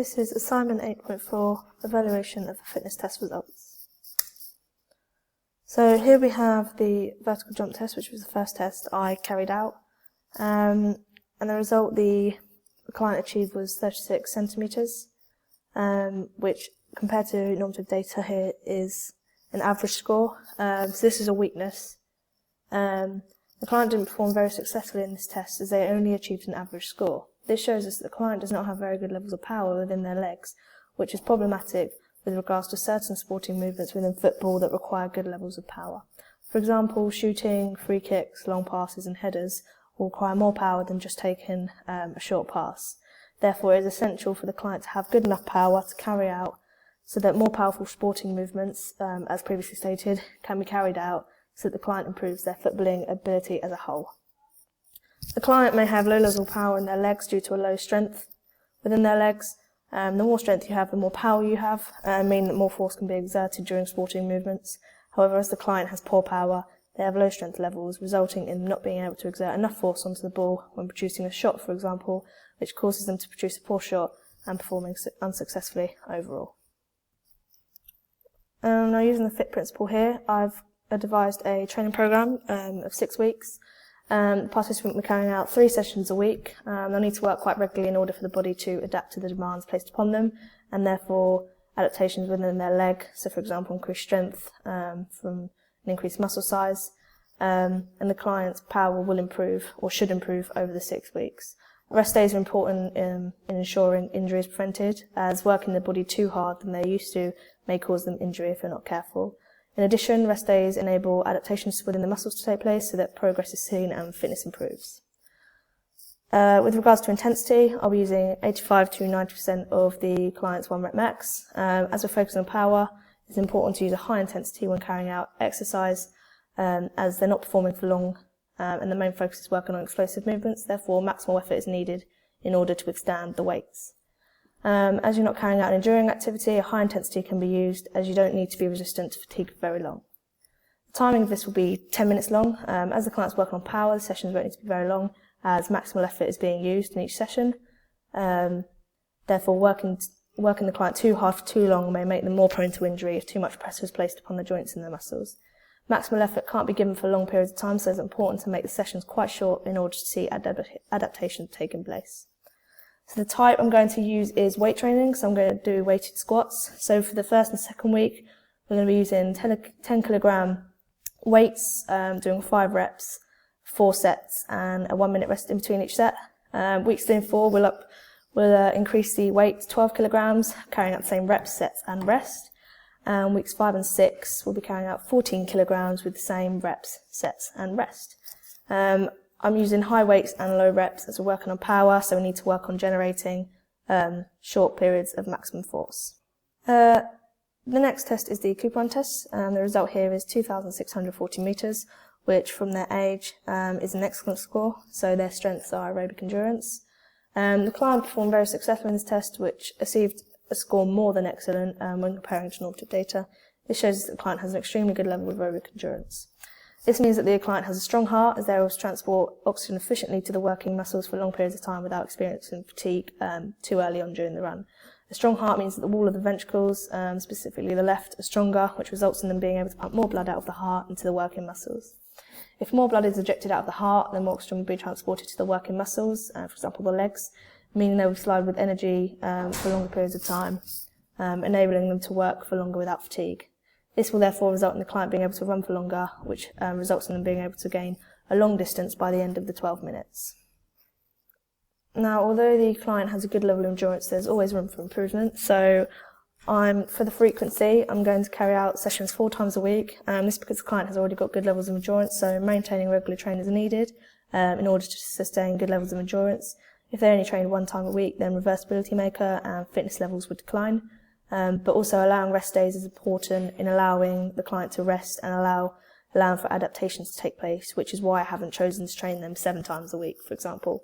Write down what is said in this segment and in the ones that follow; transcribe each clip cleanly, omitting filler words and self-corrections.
This is assignment 8.4, evaluation of the fitness test results. So here we have the vertical jump test, which was the first test I carried out. And the result the client achieved was 36 centimetres, which compared to normative data here is an average score. So this is a weakness. The client didn't perform very successfully in this test as they only achieved an average score. This shows us that the client does not have very good levels of power within their legs, which is problematic with regards to certain sporting movements within football that require good levels of power. For example, shooting, free kicks, long passes and headers will require more power than just taking a short pass. Therefore, it is essential for the client to have good enough power to carry out so that more powerful sporting movements, as previously stated, can be carried out so that the client improves their footballing ability as a whole. The client may have low levels of power in their legs due to a low strength within their legs. The more strength you have, the more power you have, meaning that more force can be exerted during sporting movements. However, as the client has poor power, they have low strength levels, resulting in not being able to exert enough force onto the ball when producing a shot, for example, which causes them to produce a poor shot and performing unsuccessfully overall. Now, using the FIT principle here, I've devised a training program of 6 weeks. The participant will be carrying out 3 sessions a week. They'll need to work quite regularly in order for the body to adapt to the demands placed upon them, and therefore adaptations within their leg, so for example increased strength from an increased muscle size, and the client's power will improve or should improve over the 6 weeks. Rest days are important in ensuring injury is prevented, as working the body too hard than they're used to may cause them injury if they're not careful. In addition, rest days enable adaptations within the muscles to take place so that progress is seen and fitness improves. With regards to intensity, I'll be using 85 to 90% of the client's 1 rep max. As we're focusing on power, it's important to use a high intensity when carrying out exercise, as they're not performing for long, and the main focus is working on explosive movements. Therefore, maximal effort is needed in order to withstand the weights. As you're not carrying out an enduring activity, a high intensity can be used as you don't need to be resistant to fatigue for very long. The timing of this will be 10 minutes long. As the client's working on power, the sessions won't need to be very long as maximal effort is being used in each session. Therefore, working the client too hard for too long may make them more prone to injury if too much pressure is placed upon the joints and the muscles. Maximal effort can't be given for long periods of time, so it's important to make the sessions quite short in order to see adaptation taking place. So the type I'm going to use is weight training, so I'm going to do weighted squats. So for the first and second week, we're going to be using 10 kilogram weights, doing 5 reps, 4 sets, and a 1 minute rest in between each set. Weeks 3 and 4, we'll increase the weight to 12 kilograms, carrying out the same reps, sets, and rest. Weeks 5 and 6, we'll be carrying out 14 kilograms with the same reps, sets, and rest. I'm using high weights and low reps as we're working on power, so we need to work on generating short periods of maximum force. The next test is the Cooper test. The result here is 2,640 metres, which from their age is an excellent score, so their strengths are aerobic endurance. The client performed very successfully in this test, which achieved a score more than excellent when comparing to normative data. This shows that the client has an extremely good level of aerobic endurance. This means that the client has a strong heart, as they're able to transport oxygen efficiently to the working muscles for long periods of time without experiencing fatigue too early on during the run. A strong heart means that the wall of the ventricles, specifically the left, are stronger, which results in them being able to pump more blood out of the heart into the working muscles. If more blood is ejected out of the heart, then more oxygen will be transported to the working muscles, for example the legs, meaning they will slide with energy for longer periods of time, enabling them to work for longer without fatigue. This will therefore result in the client being able to run for longer, which results in them being able to gain a long distance by the end of the 12 minutes. Now, although the client has a good level of endurance, there's always room for improvement. So for the frequency, I'm going to carry out sessions 4 times a week. This is because the client has already got good levels of endurance, so maintaining regular training is needed in order to sustain good levels of endurance. If they only trained 1 time a week, then reversibility maker and fitness levels would decline. But also allowing rest days is important in allowing the client to rest and allowing for adaptations to take place, which is why I haven't chosen to train them 7 times a week, for example.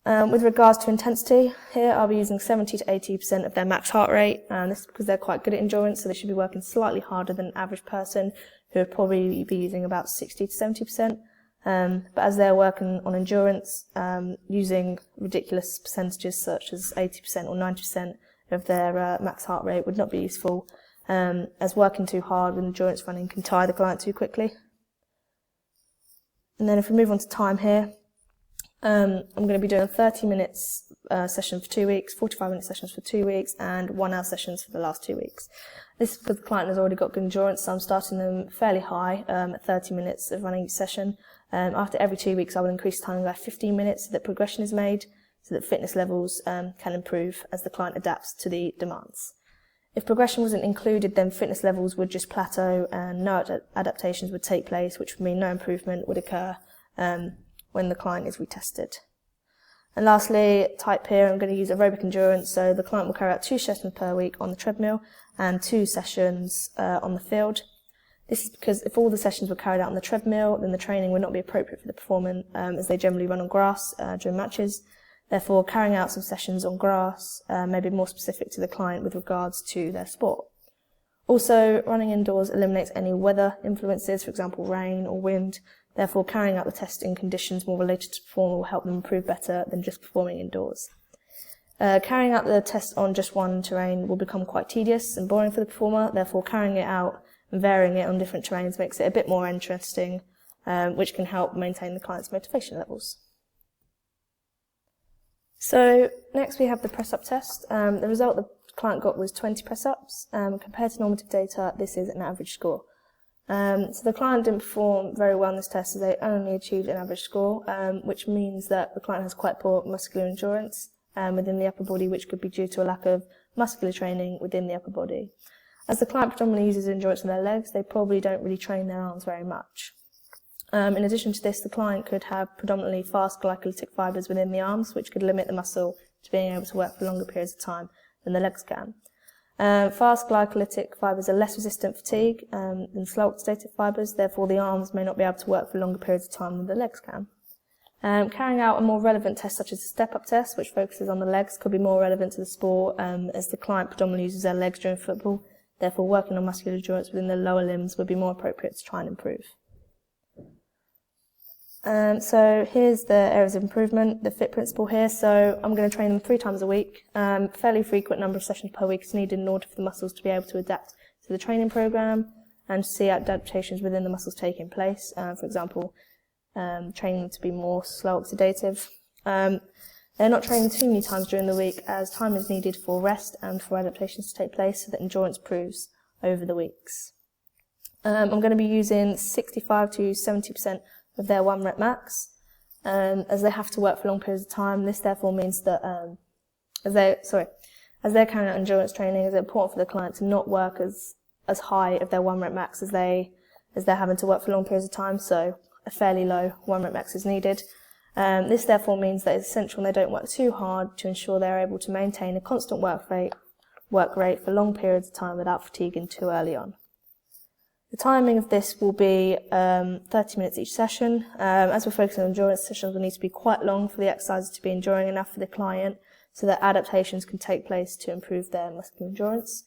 With regards to intensity, here I'll be using 70 to 80% of their max heart rate, and this is because they're quite good at endurance, so they should be working slightly harder than an average person who would probably be using about 60 to 70%. But as they're working on endurance, using ridiculous percentages such as 80% or 90% of their max heart rate would not be useful, as working too hard with endurance running can tire the client too quickly. And then if we move on to time here, I'm going to be doing a 30 minutes session for 2 weeks, 45-minute sessions for 2 weeks, and 1-hour sessions for the last 2 weeks. This is because the client has already got good endurance, so I'm starting them fairly high at 30 minutes of running each session. After every 2 weeks, I will increase time by 15 minutes so that progression is made, so that fitness levels can improve as the client adapts to the demands. If progression wasn't included, then fitness levels would just plateau and no adaptations would take place, which would mean no improvement would occur when the client is retested. And lastly, type here, I'm going to use aerobic endurance, so the client will carry out 2 sessions per week on the treadmill and 2 sessions on the field. This is because if all the sessions were carried out on the treadmill, then the training would not be appropriate for the performance, as they generally run on grass during matches. Therefore, carrying out some sessions on grass may be more specific to the client with regards to their sport. Also, running indoors eliminates any weather influences, for example rain or wind. Therefore, carrying out the test in conditions more related to performance will help them improve better than just performing indoors. Carrying out the test on just one terrain will become quite tedious and boring for the performer. Therefore, carrying it out and varying it on different terrains makes it a bit more interesting, which can help maintain the client's motivation levels. So next we have the press-up test. The result the client got was 20 press-ups. Compared to normative data, this is an average score. So the client didn't perform very well on this test, as they only achieved an average score, which means that the client has quite poor muscular endurance within the upper body, which could be due to a lack of muscular training within the upper body. As the client predominantly uses endurance in their legs, they probably don't really train their arms very much. In addition to this, the client could have predominantly fast glycolytic fibres within the arms, which could limit the muscle to being able to work for longer periods of time than the legs can. Fast glycolytic fibres are less resistant to fatigue than slow oxidative fibres, therefore the arms may not be able to work for longer periods of time than the legs can. Carrying out a more relevant test such as the step-up test, which focuses on the legs, could be more relevant to the sport as the client predominantly uses their legs during football, therefore working on muscular endurance within the lower limbs would be more appropriate to try and improve. So here's the areas of improvement, the FIT principle here. So I'm going to train them 3 times a week. Fairly frequent number of sessions per week is needed in order for the muscles to be able to adapt to the training program and to see adaptations within the muscles taking place. For example, training them to be more slow oxidative. They're not training too many times during the week, as time is needed for rest and for adaptations to take place so that endurance improves over the weeks. I'm going to be using 65 to 70% of their 1 rep max, as they have to work for long periods of time. This therefore means that as they're carrying out endurance training, it's important for the client to not work as high of their 1 rep max as they're having to work for long periods of time, so a fairly low 1 rep max is needed. This therefore means that it's essential they don't work too hard to ensure they're able to maintain a constant work rate for long periods of time without fatiguing too early on. The timing of this will be 30 minutes each session. As we're focusing on endurance, sessions will need to be quite long for the exercises to be enduring enough for the client so that adaptations can take place to improve their muscular endurance.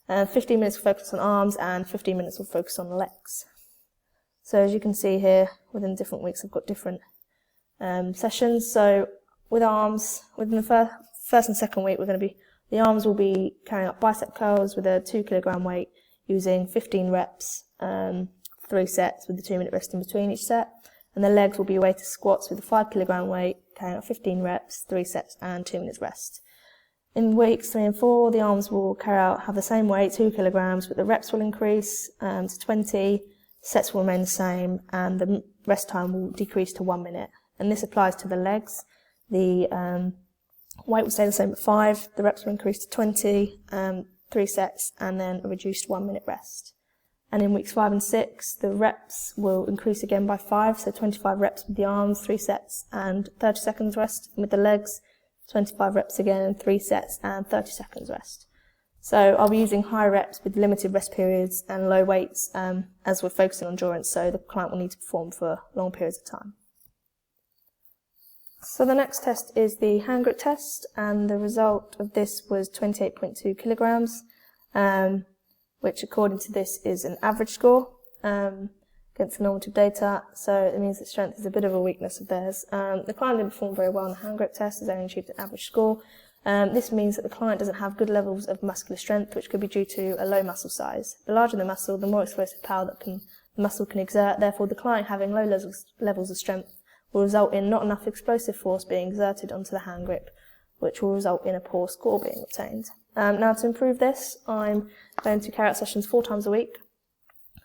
15 minutes will focus on arms and 15 minutes will focus on legs. So as you can see here, within different weeks I've got different sessions. So with arms, within the first and second week, the arms will be carrying out bicep curls with a 2 kilogram weight using 15 reps, 3 sets with the 2-minute rest in between each set. And the legs will be weighted squats with a 5 kilogram weight, carrying out 15 reps, 3 sets and 2 minutes rest. In weeks 3 and 4, the arms will have the same weight, 2 kilograms, but the reps will increase to 20, sets will remain the same, and the rest time will decrease to 1 minute. And this applies to the legs. The weight will stay the same at 5, the reps will increase to 20, 3 sets, and then a reduced 1 minute rest. And in weeks 5 and 6, the reps will increase again by 5, so 25 reps with the arms, 3 sets, and 30 seconds rest. And with the legs, 25 reps again, 3 sets, and 30 seconds rest. So I'll be using high reps with limited rest periods and low weights as we're focusing on endurance, so the client will need to perform for long periods of time. So the next test is the hand grip test, and the result of this was 28.2 kilograms, which according to this is an average score. against the normative data, so it means that strength is a bit of a weakness of theirs. The client didn't perform very well on the hand grip test, as they only achieved an average score. This means that the client doesn't have good levels of muscular strength, which could be due to a low muscle size. The larger the muscle, the more explosive power that the muscle can exert. Therefore, the client having low levels of strength will result in not enough explosive force being exerted onto the hand grip, which will result in a poor score being obtained. Now, to improve this, I'm going to carry out sessions 4 times a week.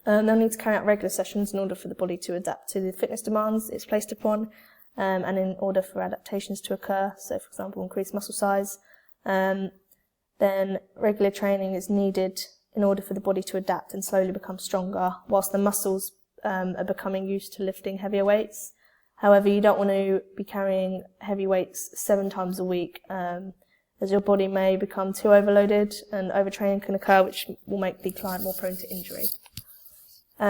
They'll need to carry out regular sessions in order for the body to adapt to the fitness demands it's placed upon, and in order for adaptations to occur, so for example increased muscle size. Then regular training is needed in order for the body to adapt and slowly become stronger, whilst the muscles are becoming used to lifting heavier weights. However, you don't want to be carrying heavy weights 7 times a week, as your body may become too overloaded and overtraining can occur, which will make the client more prone to injury.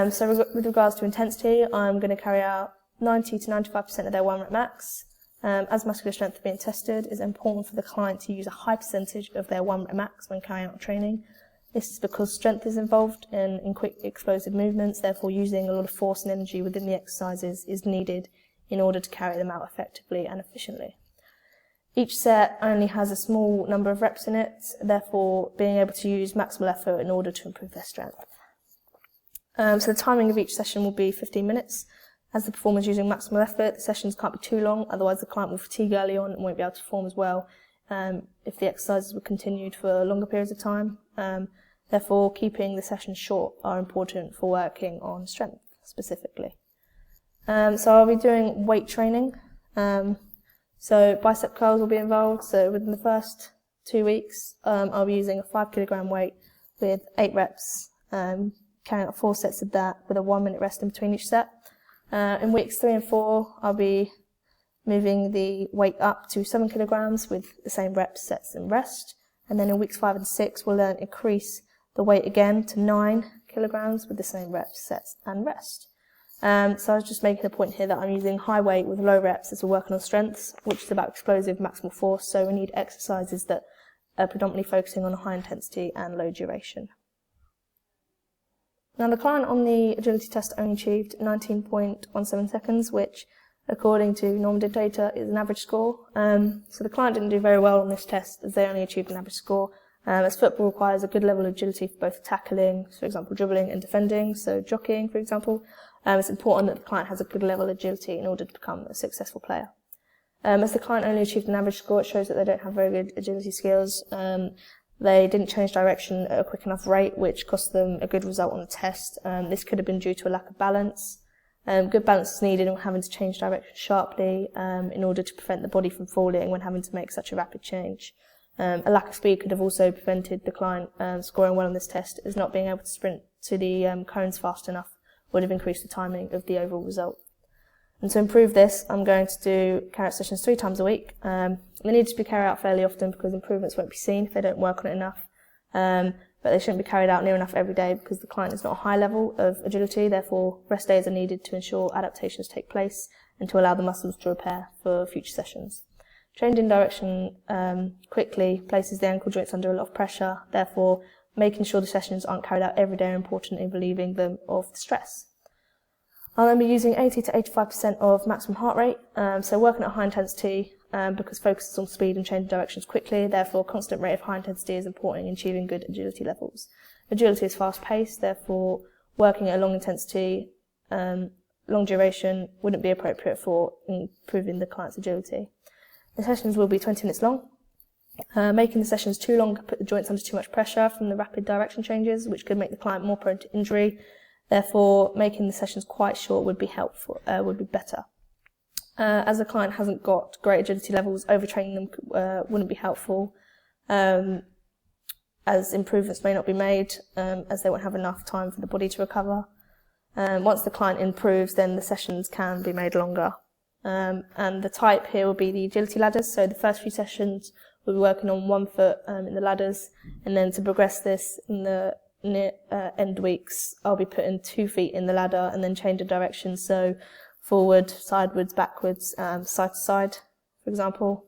So with regards to intensity, I'm going to carry out 90 to 95% of their 1 rep max. As muscular strength is being tested, it's important for the client to use a high percentage of their 1 rep max when carrying out training. This is because strength is involved in quick explosive movements, therefore using a lot of force and energy within the exercises is needed in order to carry them out effectively and efficiently. Each set only has a small number of reps in it, therefore being able to use maximal effort in order to improve their strength. So the timing of each session will be 15 minutes. As the performer is using maximal effort, the sessions can't be too long, otherwise the client will fatigue early on and won't be able to perform as well if the exercises were continued for longer periods of time. Therefore, keeping the sessions short are important for working on strength specifically. So I'll be doing weight training. So bicep curls will be involved. So within the first 2 weeks, I'll be using a 5 kilogram weight with 8 reps, carrying out 4 sets of that with a 1 minute rest in between each set. In weeks 3 and 4, I'll be moving the weight up to 7 kilograms with the same reps, sets and rest. And then in weeks 5 and 6, we'll then increase the weight again to 9 kilograms with the same reps, sets and rest. So I was just making a point here that I'm using high weight with low reps as we're working on strengths, which is about explosive maximal force. So we need exercises that are predominantly focusing on high intensity and low duration. Now the client on the agility test only achieved 19.17 seconds, which according to normative data is an average score. So the client didn't do very well on this test as they only achieved an average score. As football requires a good level of agility for both tackling, for example dribbling, and defending, so jockeying for example, it's important that the client has a good level of agility in order to become a successful player. As the client only achieved an average score, it shows that they don't have very good agility skills. They didn't change direction at a quick enough rate, which cost them a good result on the test. This could have been due to a lack of balance. Good balance is needed when having to change direction sharply in order to prevent the body from falling when having to make such a rapid change. A lack of speed could have also prevented the client scoring well on this test, as not being able to sprint to the cones fast enough would have increased the timing of the overall result. And to improve this, I'm going to carry out sessions 3 times a week. They need to be carried out fairly often because improvements won't be seen if they don't work on it enough. But they shouldn't be carried out near enough every day because the client is not a high level of agility, therefore rest days are needed to ensure adaptations take place and to allow the muscles to repair for future sessions. Changing direction quickly places the ankle joints under a lot of pressure, therefore making sure the sessions aren't carried out every day are important in relieving them of the stress. I'll then be using 80 to 85% of maximum heart rate, so working at high intensity because focuses on speed and changing directions quickly, therefore constant rate of high intensity is important in achieving good agility levels. Agility is fast paced, therefore working at a long intensity, long duration wouldn't be appropriate for improving the client's agility. The sessions will be 20 minutes long. Making the sessions too long could put the joints under too much pressure from the rapid direction changes, which could make the client more prone to injury. Therefore, making the sessions quite short would be helpful, would be better. As the client hasn't got great agility levels, overtraining them wouldn't be helpful, as improvements may not be made, as they won't have enough time for the body to recover. Once the client improves, then the sessions can be made longer. And the type here will be the agility ladders. So the first few sessions we'll be working on 1 foot in the ladders, and then to progress this in the end weeks, I'll be putting 2 feet in the ladder and then changing direction. So forward, sideways, backwards, side to side, for example.